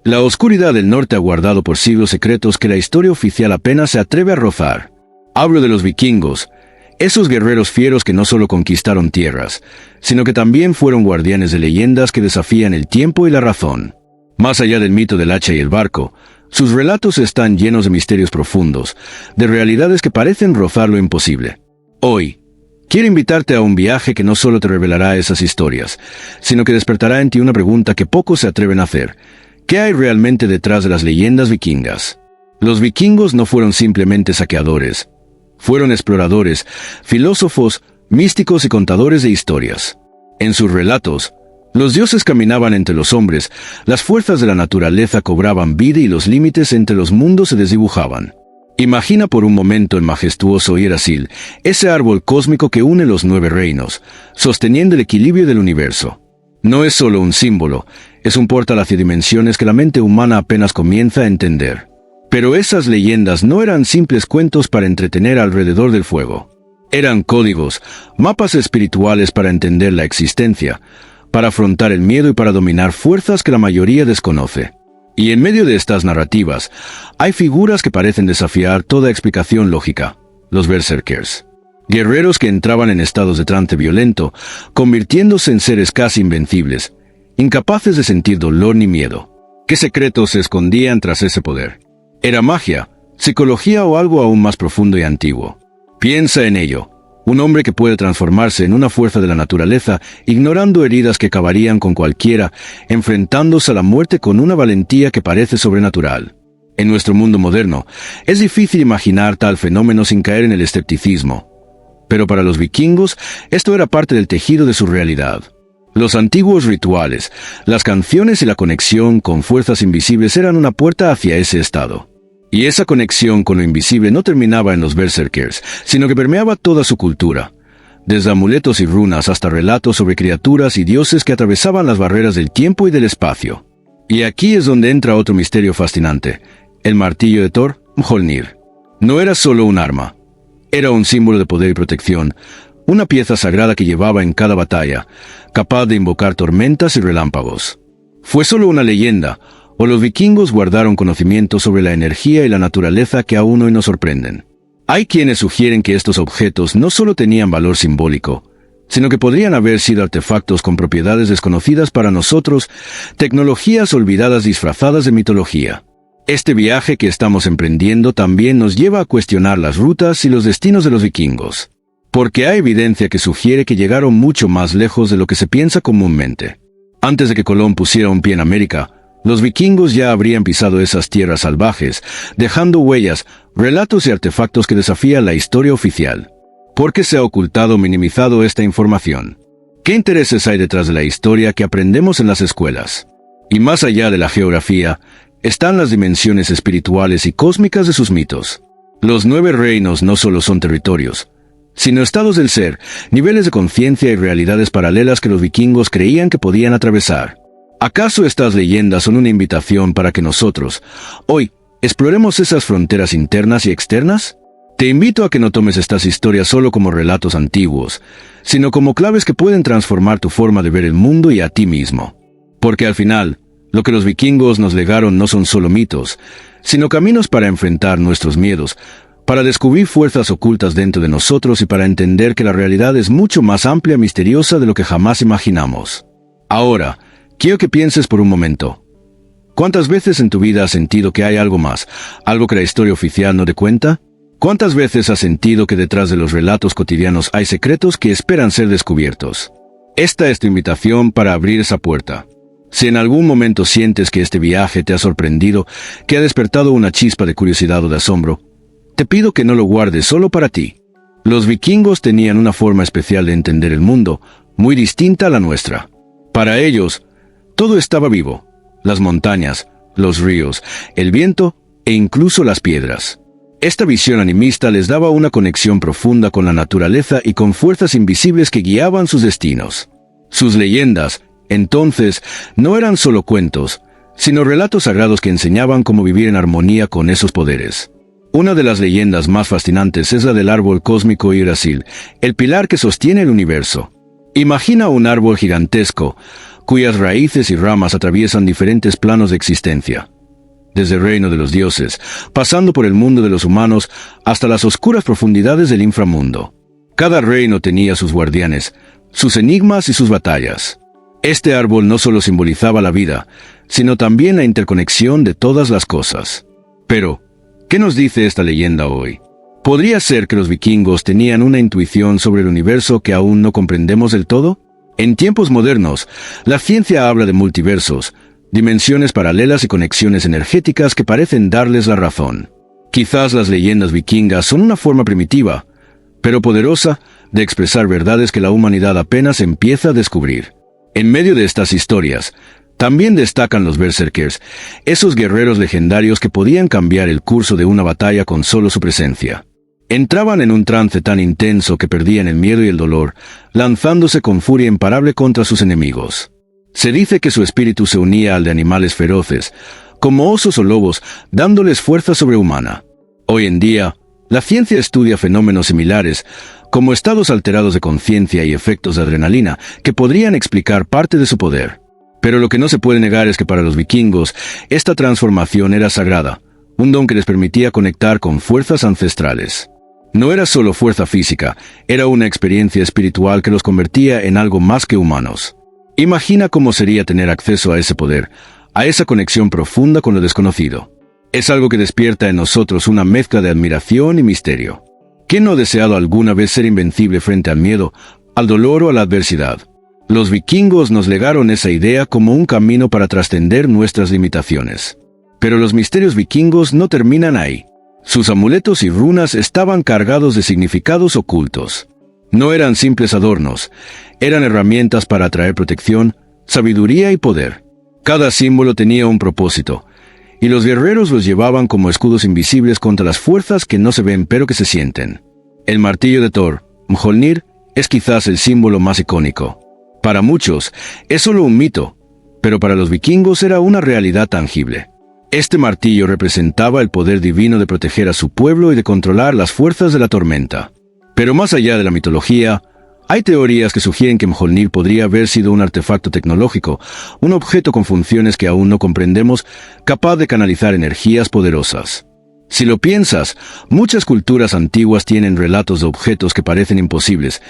La oscuridad del norte ha guardado por siglos secretos que la historia oficial apenas se atreve a rozar. Hablo de los vikingos, esos guerreros fieros que no solo conquistaron tierras, sino que también fueron guardianes de leyendas que desafían el tiempo y la razón. Más allá del mito del hacha y el barco, sus relatos están llenos de misterios profundos, de realidades que parecen rozar lo imposible. Hoy, quiero invitarte a un viaje que no solo te revelará esas historias, sino que despertará en ti una pregunta que pocos se atreven a hacer. ¿Qué hay realmente detrás de las leyendas vikingas? Los vikingos no fueron simplemente saqueadores. Fueron exploradores, filósofos, místicos y contadores de historias. En sus relatos, los dioses caminaban entre los hombres, las fuerzas de la naturaleza cobraban vida y los límites entre los mundos se desdibujaban. Imagina por un momento el majestuoso Yggdrasil, ese árbol cósmico que une los 9 reinos, sosteniendo el equilibrio del universo. No es solo un símbolo, es un portal hacia dimensiones que la mente humana apenas comienza a entender. Pero esas leyendas no eran simples cuentos para entretener alrededor del fuego. Eran códigos, mapas espirituales para entender la existencia, para afrontar el miedo y para dominar fuerzas que la mayoría desconoce. Y en medio de estas narrativas, hay figuras que parecen desafiar toda explicación lógica: los berserkers. Guerreros que entraban en estados de trance violento, convirtiéndose en seres casi invencibles, incapaces de sentir dolor ni miedo. ¿Qué secretos se escondían tras ese poder? ¿Era magia, psicología o algo aún más profundo y antiguo? Piensa en ello. Un hombre que puede transformarse en una fuerza de la naturaleza, ignorando heridas que acabarían con cualquiera, enfrentándose a la muerte con una valentía que parece sobrenatural. En nuestro mundo moderno, es difícil imaginar tal fenómeno sin caer en el escepticismo. Pero para los vikingos, esto era parte del tejido de su realidad. Los antiguos rituales, las canciones y la conexión con fuerzas invisibles eran una puerta hacia ese estado. Y esa conexión con lo invisible no terminaba en los berserkers, sino que permeaba toda su cultura. Desde amuletos y runas hasta relatos sobre criaturas y dioses que atravesaban las barreras del tiempo y del espacio. Y aquí es donde entra otro misterio fascinante: el martillo de Thor, Mjolnir. No era solo un arma. Era un símbolo de poder y protección, una pieza sagrada que llevaba en cada batalla, capaz de invocar tormentas y relámpagos. ¿Fue solo una leyenda, o los vikingos guardaron conocimiento sobre la energía y la naturaleza que aún hoy nos sorprenden? Hay quienes sugieren que estos objetos no solo tenían valor simbólico, sino que podrían haber sido artefactos con propiedades desconocidas para nosotros, tecnologías olvidadas disfrazadas de mitología. Este viaje que estamos emprendiendo también nos lleva a cuestionar las rutas y los destinos de los vikingos, porque hay evidencia que sugiere que llegaron mucho más lejos de lo que se piensa comúnmente. Antes de que Colón pusiera un pie en América, los vikingos ya habrían pisado esas tierras salvajes, dejando huellas, relatos y artefactos que desafían la historia oficial. ¿Por qué se ha ocultado o minimizado esta información? ¿Qué intereses hay detrás de la historia que aprendemos en las escuelas? Y más allá de la geografía, están las dimensiones espirituales y cósmicas de sus mitos. Los 9 reinos no solo son territorios, sino estados del ser, niveles de conciencia y realidades paralelas que los vikingos creían que podían atravesar. ¿Acaso estas leyendas son una invitación para que nosotros, hoy, exploremos esas fronteras internas y externas? Te invito a que no tomes estas historias solo como relatos antiguos, sino como claves que pueden transformar tu forma de ver el mundo y a ti mismo. Porque al final, lo que los vikingos nos legaron no son solo mitos, sino caminos para enfrentar nuestros miedos, para descubrir fuerzas ocultas dentro de nosotros y para entender que la realidad es mucho más amplia y misteriosa de lo que jamás imaginamos. Ahora, quiero que pienses por un momento. ¿Cuántas veces en tu vida has sentido que hay algo más, algo que la historia oficial no te cuenta? ¿Cuántas veces has sentido que detrás de los relatos cotidianos hay secretos que esperan ser descubiertos? Esta es tu invitación para abrir esa puerta. Si en algún momento sientes que este viaje te ha sorprendido, que ha despertado una chispa de curiosidad o de asombro, te pido que no lo guardes solo para ti. Los vikingos tenían una forma especial de entender el mundo, muy distinta a la nuestra. Para ellos, todo estaba vivo: las montañas, los ríos, el viento e incluso las piedras. Esta visión animista les daba una conexión profunda con la naturaleza y con fuerzas invisibles que guiaban sus destinos. Sus leyendas, entonces, no eran solo cuentos, sino relatos sagrados que enseñaban cómo vivir en armonía con esos poderes. Una de las leyendas más fascinantes es la del árbol cósmico Yggdrasil, el pilar que sostiene el universo. Imagina un árbol gigantesco, cuyas raíces y ramas atraviesan diferentes planos de existencia. Desde el reino de los dioses, pasando por el mundo de los humanos, hasta las oscuras profundidades del inframundo. Cada reino tenía sus guardianes, sus enigmas y sus batallas. Este árbol no solo simbolizaba la vida, sino también la interconexión de todas las cosas. Pero, ¿qué nos dice esta leyenda hoy? ¿Podría ser que los vikingos tenían una intuición sobre el universo que aún no comprendemos del todo? En tiempos modernos, la ciencia habla de multiversos, dimensiones paralelas y conexiones energéticas que parecen darles la razón. Quizás las leyendas vikingas son una forma primitiva, pero poderosa, de expresar verdades que la humanidad apenas empieza a descubrir. En medio de estas historias, también destacan los berserkers, esos guerreros legendarios que podían cambiar el curso de una batalla con solo su presencia. Entraban en un trance tan intenso que perdían el miedo y el dolor, lanzándose con furia imparable contra sus enemigos. Se dice que su espíritu se unía al de animales feroces, como osos o lobos, dándoles fuerza sobrehumana. Hoy en día, la ciencia estudia fenómenos similares, como estados alterados de conciencia y efectos de adrenalina, que podrían explicar parte de su poder. Pero lo que no se puede negar es que para los vikingos, esta transformación era sagrada, un don que les permitía conectar con fuerzas ancestrales. No era solo fuerza física, era una experiencia espiritual que los convertía en algo más que humanos. Imagina cómo sería tener acceso a ese poder, a esa conexión profunda con lo desconocido. Es algo que despierta en nosotros una mezcla de admiración y misterio. ¿Quién no ha deseado alguna vez ser invencible frente al miedo, al dolor o a la adversidad? Los vikingos nos legaron esa idea como un camino para trascender nuestras limitaciones. Pero los misterios vikingos no terminan ahí. Sus amuletos y runas estaban cargados de significados ocultos. No eran simples adornos, eran herramientas para atraer protección, sabiduría y poder. Cada símbolo tenía un propósito, y los guerreros los llevaban como escudos invisibles contra las fuerzas que no se ven pero que se sienten. El martillo de Thor, Mjolnir, es quizás el símbolo más icónico. Para muchos, es solo un mito, pero para los vikingos era una realidad tangible. Este martillo representaba el poder divino de proteger a su pueblo y de controlar las fuerzas de la tormenta. Pero más allá de la mitología, hay teorías que sugieren que Mjolnir podría haber sido un artefacto tecnológico, un objeto con funciones que aún no comprendemos, capaz de canalizar energías poderosas. Si lo piensas, muchas culturas antiguas tienen relatos de objetos que parecen imposibles,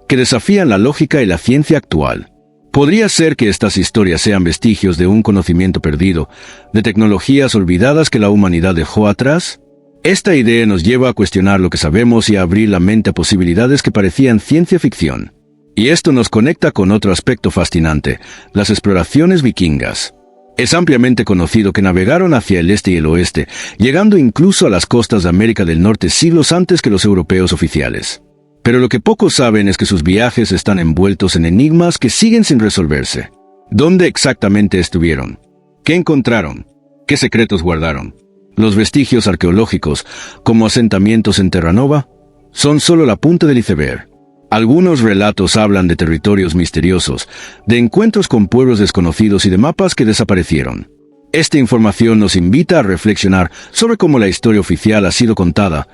que desafían la lógica y la ciencia actual. ¿Podría ser que estas historias sean vestigios de un conocimiento perdido, de tecnologías olvidadas que la humanidad dejó atrás? Esta idea nos lleva a cuestionar lo que sabemos y a abrir la mente a posibilidades que parecían ciencia ficción. Y esto nos conecta con otro aspecto fascinante, las exploraciones vikingas. Es ampliamente conocido que navegaron hacia el este y el oeste, llegando incluso a las costas de América del Norte siglos antes que los europeos oficiales. Pero lo que pocos saben es que sus viajes están envueltos en enigmas que siguen sin resolverse. ¿Dónde exactamente estuvieron? ¿Qué encontraron? ¿Qué secretos guardaron? Los vestigios arqueológicos, como asentamientos en Terranova, son solo la punta del iceberg. Algunos relatos hablan de territorios misteriosos, de encuentros con pueblos desconocidos y de mapas que desaparecieron. Esta información nos invita a reflexionar sobre cómo la historia oficial ha sido contada,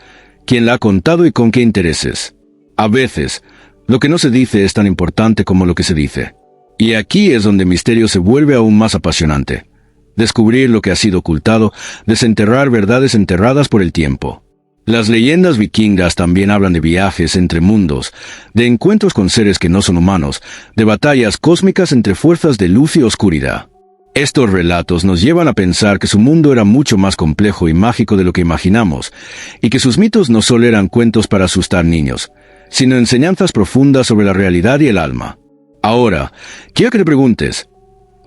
quién la ha contado y con qué intereses. A veces, lo que no se dice es tan importante como lo que se dice. Y aquí es donde el misterio se vuelve aún más apasionante. Descubrir lo que ha sido ocultado, desenterrar verdades enterradas por el tiempo. Las leyendas vikingas también hablan de viajes entre mundos, de encuentros con seres que no son humanos, de batallas cósmicas entre fuerzas de luz y oscuridad. Estos relatos nos llevan a pensar que su mundo era mucho más complejo y mágico de lo que imaginamos, y que sus mitos no solo eran cuentos para asustar niños, sino enseñanzas profundas sobre la realidad y el alma. Ahora, quiero que te preguntes,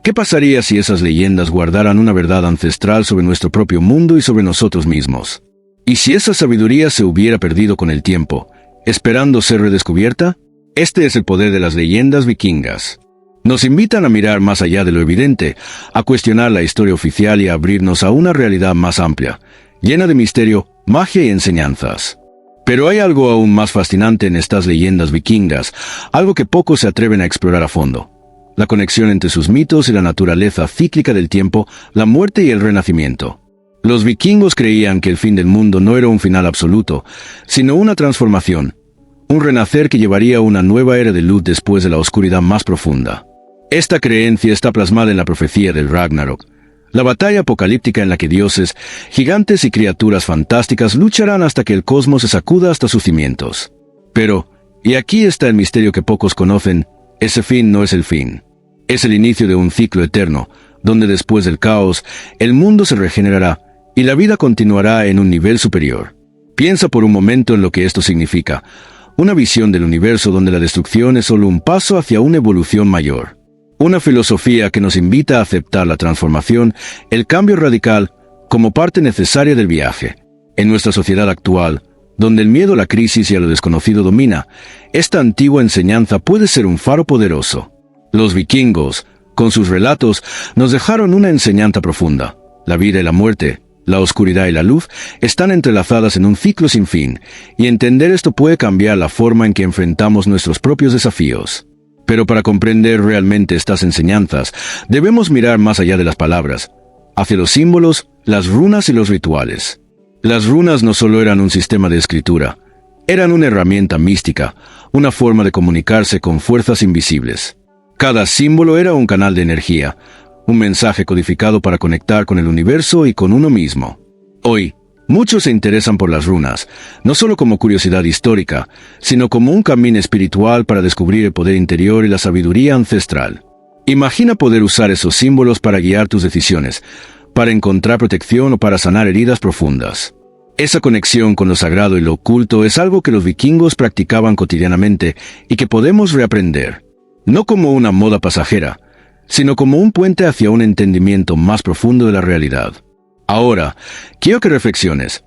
¿qué pasaría si esas leyendas guardaran una verdad ancestral sobre nuestro propio mundo y sobre nosotros mismos? ¿Y si esa sabiduría se hubiera perdido con el tiempo, esperando ser redescubierta? Este es el poder de las leyendas vikingas. Nos invitan a mirar más allá de lo evidente, a cuestionar la historia oficial y a abrirnos a una realidad más amplia, llena de misterio, magia y enseñanzas. Pero hay algo aún más fascinante en estas leyendas vikingas, algo que pocos se atreven a explorar a fondo. La conexión entre sus mitos y la naturaleza cíclica del tiempo, la muerte y el renacimiento. Los vikingos creían que el fin del mundo no era un final absoluto, sino una transformación, un renacer que llevaría a una nueva era de luz después de la oscuridad más profunda. Esta creencia está plasmada en la profecía del Ragnarok, la batalla apocalíptica en la que dioses, gigantes y criaturas fantásticas lucharán hasta que el cosmos se sacuda hasta sus cimientos. Pero, y aquí está el misterio que pocos conocen, ese fin no es el fin. Es el inicio de un ciclo eterno, donde después del caos, el mundo se regenerará y la vida continuará en un nivel superior. Piensa por un momento en lo que esto significa, una visión del universo donde la destrucción es solo un paso hacia una evolución mayor. Una filosofía que nos invita a aceptar la transformación, el cambio radical, como parte necesaria del viaje. En nuestra sociedad actual, donde el miedo a la crisis y a lo desconocido domina, esta antigua enseñanza puede ser un faro poderoso. Los vikingos, con sus relatos, nos dejaron una enseñanza profunda. La vida y la muerte, la oscuridad y la luz, están entrelazadas en un ciclo sin fin, y entender esto puede cambiar la forma en que enfrentamos nuestros propios desafíos. Pero para comprender realmente estas enseñanzas, debemos mirar más allá de las palabras, hacia los símbolos, las runas y los rituales. Las runas no solo eran un sistema de escritura, eran una herramienta mística, una forma de comunicarse con fuerzas invisibles. Cada símbolo era un canal de energía, un mensaje codificado para conectar con el universo y con uno mismo. Hoy, muchos se interesan por las runas, no solo como curiosidad histórica, sino como un camino espiritual para descubrir el poder interior y la sabiduría ancestral. Imagina poder usar esos símbolos para guiar tus decisiones, para encontrar protección o para sanar heridas profundas. Esa conexión con lo sagrado y lo oculto es algo que los vikingos practicaban cotidianamente y que podemos reaprender, no como una moda pasajera, sino como un puente hacia un entendimiento más profundo de la realidad. Ahora, quiero que reflexiones.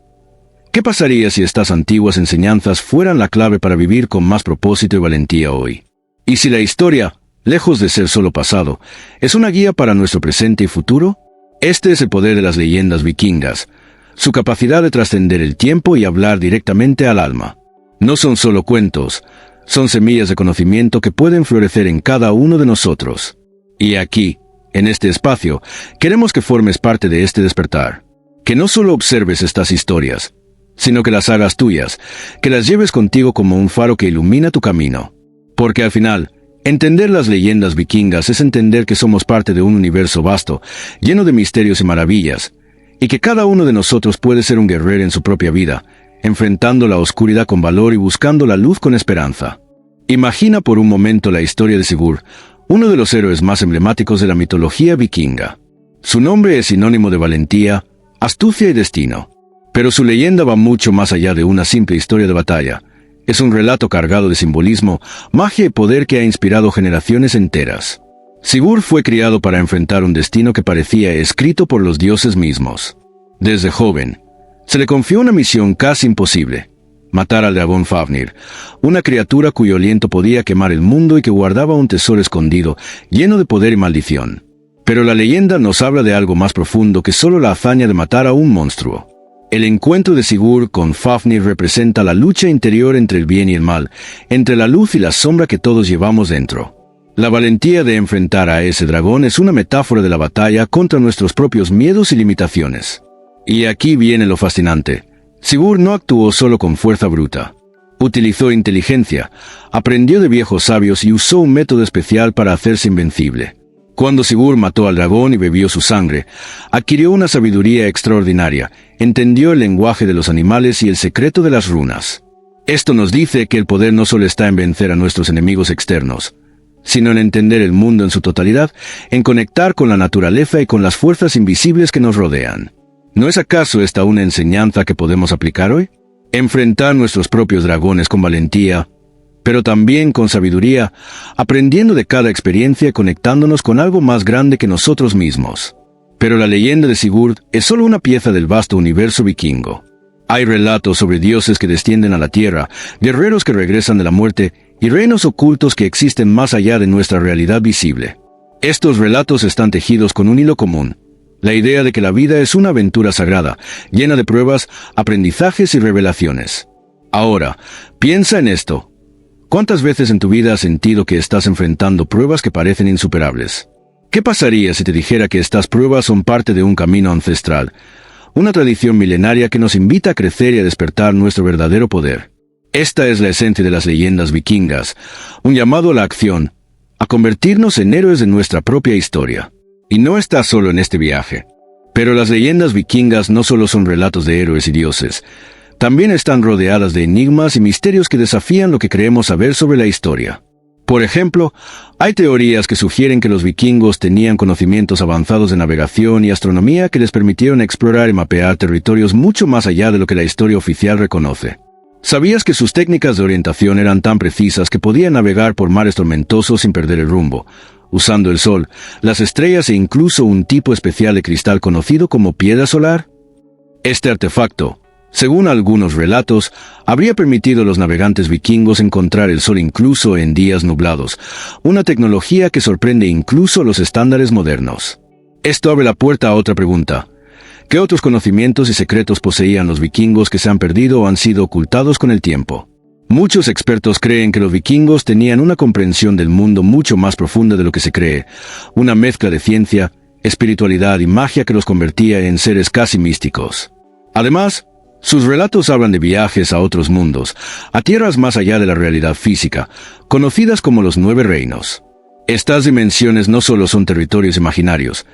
¿Qué pasaría si estas antiguas enseñanzas fueran la clave para vivir con más propósito y valentía hoy? ¿Y si la historia, lejos de ser solo pasado, es una guía para nuestro presente y futuro? Este es el poder de las leyendas vikingas, su capacidad de trascender el tiempo y hablar directamente al alma. No son solo cuentos, son semillas de conocimiento que pueden florecer en cada uno de nosotros. Y aquí, en este espacio, queremos que formes parte de este despertar. Que no solo observes estas historias, sino que las hagas tuyas, que las lleves contigo como un faro que ilumina tu camino. Porque al final, entender las leyendas vikingas es entender que somos parte de un universo vasto, lleno de misterios y maravillas, y que cada uno de nosotros puede ser un guerrero en su propia vida, enfrentando la oscuridad con valor y buscando la luz con esperanza. Imagina por un momento la historia de Sigurd, uno de los héroes más emblemáticos de la mitología vikinga. Su nombre es sinónimo de valentía, astucia y destino. Pero su leyenda va mucho más allá de una simple historia de batalla. Es un relato cargado de simbolismo, magia y poder que ha inspirado generaciones enteras. Sigurd fue criado para enfrentar un destino que parecía escrito por los dioses mismos. Desde joven, se le confió una misión casi imposible: matar al dragón Fafnir, una criatura cuyo aliento podía quemar el mundo y que guardaba un tesoro escondido, lleno de poder y maldición. Pero la leyenda nos habla de algo más profundo que solo la hazaña de matar a un monstruo. El encuentro de Sigurd con Fafnir representa la lucha interior entre el bien y el mal, entre la luz y la sombra que todos llevamos dentro. La valentía de enfrentar a ese dragón es una metáfora de la batalla contra nuestros propios miedos y limitaciones. Y aquí viene lo fascinante. Sigurd no actuó solo con fuerza bruta. Utilizó inteligencia, aprendió de viejos sabios y usó un método especial para hacerse invencible. Cuando Sigurd mató al dragón y bebió su sangre, adquirió una sabiduría extraordinaria, entendió el lenguaje de los animales y el secreto de las runas. Esto nos dice que el poder no solo está en vencer a nuestros enemigos externos, sino en entender el mundo en su totalidad, en conectar con la naturaleza y con las fuerzas invisibles que nos rodean. ¿No es acaso esta una enseñanza que podemos aplicar hoy? Enfrentar nuestros propios dragones con valentía, pero también con sabiduría, aprendiendo de cada experiencia y conectándonos con algo más grande que nosotros mismos. Pero la leyenda de Sigurd es solo una pieza del vasto universo vikingo. Hay relatos sobre dioses que descienden a la tierra, guerreros que regresan de la muerte y reinos ocultos que existen más allá de nuestra realidad visible. Estos relatos están tejidos con un hilo común: la idea de que la vida es una aventura sagrada, llena de pruebas, aprendizajes y revelaciones. Ahora, piensa en esto. ¿Cuántas veces en tu vida has sentido que estás enfrentando pruebas que parecen insuperables? ¿Qué pasaría si te dijera que estas pruebas son parte de un camino ancestral, una tradición milenaria que nos invita a crecer y a despertar nuestro verdadero poder? Esta es la esencia de las leyendas vikingas, un llamado a la acción, a convertirnos en héroes de nuestra propia historia. Y no está solo en este viaje. Pero las leyendas vikingas no solo son relatos de héroes y dioses, también están rodeadas de enigmas y misterios que desafían lo que creemos saber sobre la historia. Por ejemplo, hay teorías que sugieren que los vikingos tenían conocimientos avanzados de navegación y astronomía que les permitieron explorar y mapear territorios mucho más allá de lo que la historia oficial reconoce. ¿Sabías que sus técnicas de orientación eran tan precisas que podían navegar por mares tormentosos sin perder el rumbo, usando el sol, las estrellas e incluso un tipo especial de cristal conocido como piedra solar? Este artefacto, según algunos relatos, habría permitido a los navegantes vikingos encontrar el sol incluso en días nublados, una tecnología que sorprende incluso los estándares modernos. Esto abre la puerta a otra pregunta. ¿Qué otros conocimientos y secretos poseían los vikingos que se han perdido o han sido ocultados con el tiempo? Muchos expertos creen que los vikingos tenían una comprensión del mundo mucho más profunda de lo que se cree, una mezcla de ciencia, espiritualidad y magia que los convertía en seres casi místicos. Además, sus relatos hablan de viajes a otros mundos, a tierras más allá de la realidad física, conocidas como los 9 reinos. Estas dimensiones no solo son territorios imaginarios,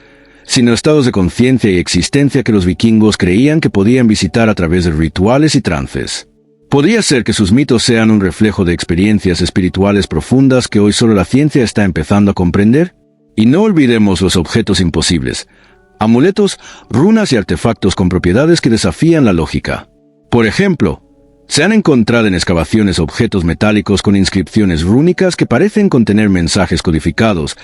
sino estados de conciencia y existencia que los vikingos creían que podían visitar a través de rituales y trances. Podría ser que sus mitos sean un reflejo de experiencias espirituales profundas que hoy solo la ciencia está empezando a comprender. Y no olvidemos los objetos imposibles, amuletos, runas y artefactos con propiedades que desafían la lógica. Por ejemplo, se han encontrado en excavaciones objetos metálicos con inscripciones rúnicas que parecen contener mensajes codificados,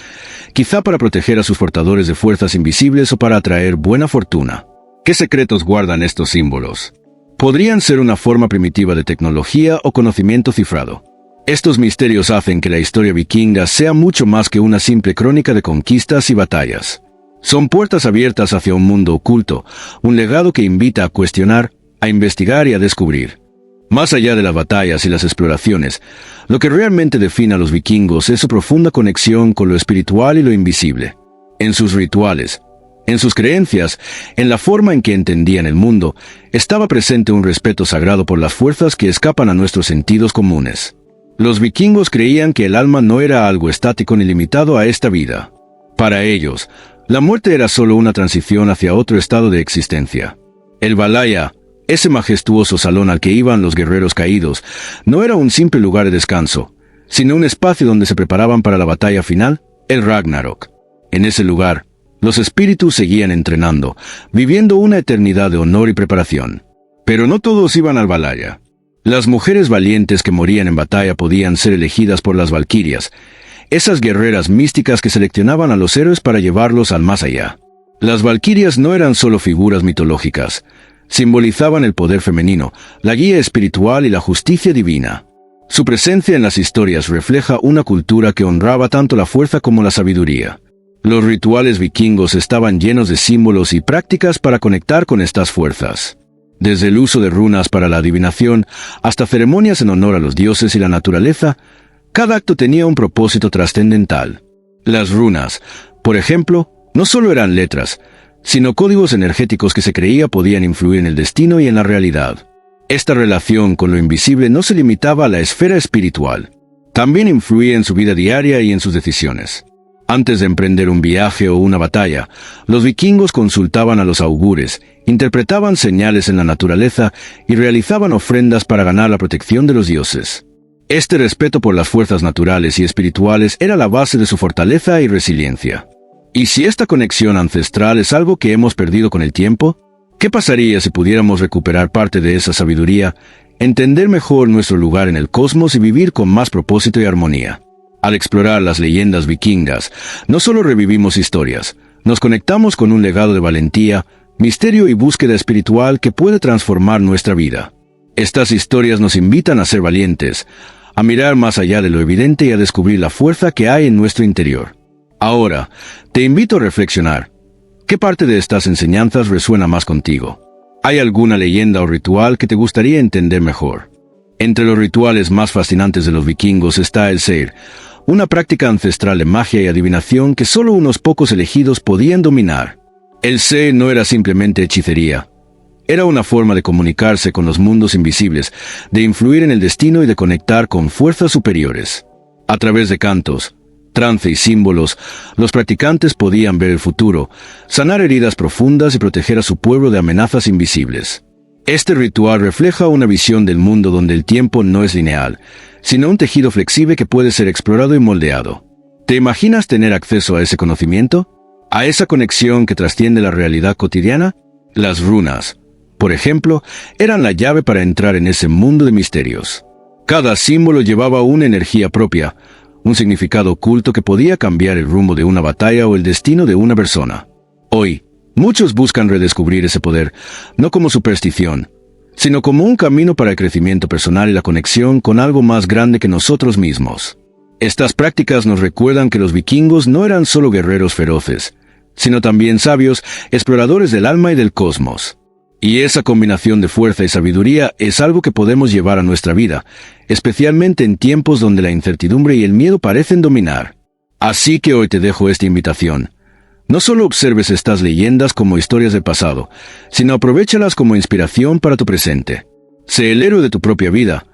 quizá para proteger a sus portadores de fuerzas invisibles o para atraer buena fortuna. ¿Qué secretos guardan estos símbolos? Podrían ser una forma primitiva de tecnología o conocimiento cifrado. Estos misterios hacen que la historia vikinga sea mucho más que una simple crónica de conquistas y batallas. Son puertas abiertas hacia un mundo oculto, un legado que invita a cuestionar, a investigar y a descubrir. Más allá de las batallas y las exploraciones, lo que realmente define a los vikingos es su profunda conexión con lo espiritual y lo invisible. En sus rituales, en sus creencias, en la forma en que entendían el mundo, estaba presente un respeto sagrado por las fuerzas que escapan a nuestros sentidos comunes. Los vikingos creían que el alma no era algo estático ni limitado a esta vida. Para ellos, la muerte era solo una transición hacia otro estado de existencia. El Valhalla, ese majestuoso salón al que iban los guerreros caídos, no era un simple lugar de descanso, sino un espacio donde se preparaban para la batalla final, el Ragnarok. En ese lugar, los espíritus seguían entrenando, viviendo una eternidad de honor y preparación. Pero no todos iban al Valhalla. Las mujeres valientes que morían en batalla podían ser elegidas por las valquirias, esas guerreras místicas que seleccionaban a los héroes para llevarlos al más allá. Las valquirias no eran solo figuras mitológicas, simbolizaban el poder femenino, la guía espiritual y la justicia divina. Su presencia en las historias refleja una cultura que honraba tanto la fuerza como la sabiduría. Los rituales vikingos estaban llenos de símbolos y prácticas para conectar con estas fuerzas. Desde el uso de runas para la adivinación hasta ceremonias en honor a los dioses y la naturaleza, cada acto tenía un propósito trascendental. Las runas, por ejemplo, no solo eran letras, sino códigos energéticos que se creía podían influir en el destino y en la realidad. Esta relación con lo invisible no se limitaba a la esfera espiritual. También influía en su vida diaria y en sus decisiones. Antes de emprender un viaje o una batalla, los vikingos consultaban a los augures, interpretaban señales en la naturaleza y realizaban ofrendas para ganar la protección de los dioses. Este respeto por las fuerzas naturales y espirituales era la base de su fortaleza y resiliencia. ¿Y si esta conexión ancestral es algo que hemos perdido con el tiempo? ¿Qué pasaría si pudiéramos recuperar parte de esa sabiduría, entender mejor nuestro lugar en el cosmos y vivir con más propósito y armonía? Al explorar las leyendas vikingas, no solo revivimos historias, nos conectamos con un legado de valentía, misterio y búsqueda espiritual que puede transformar nuestra vida. Estas historias nos invitan a ser valientes, a mirar más allá de lo evidente y a descubrir la fuerza que hay en nuestro interior. Ahora, te invito a reflexionar. ¿Qué parte de estas enseñanzas resuena más contigo? ¿Hay alguna leyenda o ritual que te gustaría entender mejor? Entre los rituales más fascinantes de los vikingos está el Seir, una práctica ancestral de magia y adivinación que solo unos pocos elegidos podían dominar. El Seir no era simplemente hechicería. Era una forma de comunicarse con los mundos invisibles, de influir en el destino y de conectar con fuerzas superiores. A través de cantos, trance y símbolos, los practicantes podían ver el futuro, sanar heridas profundas y proteger a su pueblo de amenazas invisibles. Este ritual refleja una visión del mundo donde el tiempo no es lineal, sino un tejido flexible que puede ser explorado y moldeado. ¿Te imaginas tener acceso a ese conocimiento? ¿A esa conexión que trasciende la realidad cotidiana? Las runas, por ejemplo, eran la llave para entrar en ese mundo de misterios. Cada símbolo llevaba una energía propia, un significado oculto que podía cambiar el rumbo de una batalla o el destino de una persona. Hoy, muchos buscan redescubrir ese poder, no como superstición, sino como un camino para el crecimiento personal y la conexión con algo más grande que nosotros mismos. Estas prácticas nos recuerdan que los vikingos no eran solo guerreros feroces, sino también sabios, exploradores del alma y del cosmos. Y esa combinación de fuerza y sabiduría es algo que podemos llevar a nuestra vida, especialmente en tiempos donde la incertidumbre y el miedo parecen dominar. Así que hoy te dejo esta invitación. No solo observes estas leyendas como historias del pasado, sino aprovéchalas como inspiración para tu presente. Sé el héroe de tu propia vida.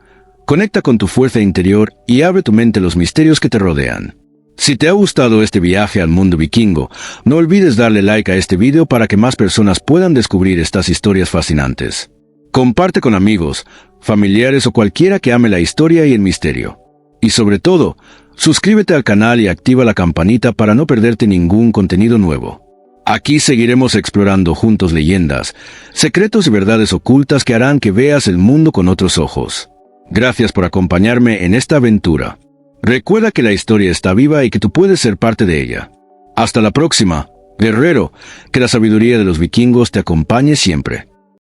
Conecta con tu fuerza interior y abre tu mente a los misterios que te rodean. Si te ha gustado este viaje al mundo vikingo, no olvides darle like a este video para que más personas puedan descubrir estas historias fascinantes. Comparte con amigos, familiares o cualquiera que ame la historia y el misterio. Y sobre todo, suscríbete al canal y activa la campanita para no perderte ningún contenido nuevo. Aquí seguiremos explorando juntos leyendas, secretos y verdades ocultas que harán que veas el mundo con otros ojos. Gracias por acompañarme en esta aventura. Recuerda que la historia está viva y que tú puedes ser parte de ella. Hasta la próxima, guerrero, que la sabiduría de los vikingos te acompañe siempre.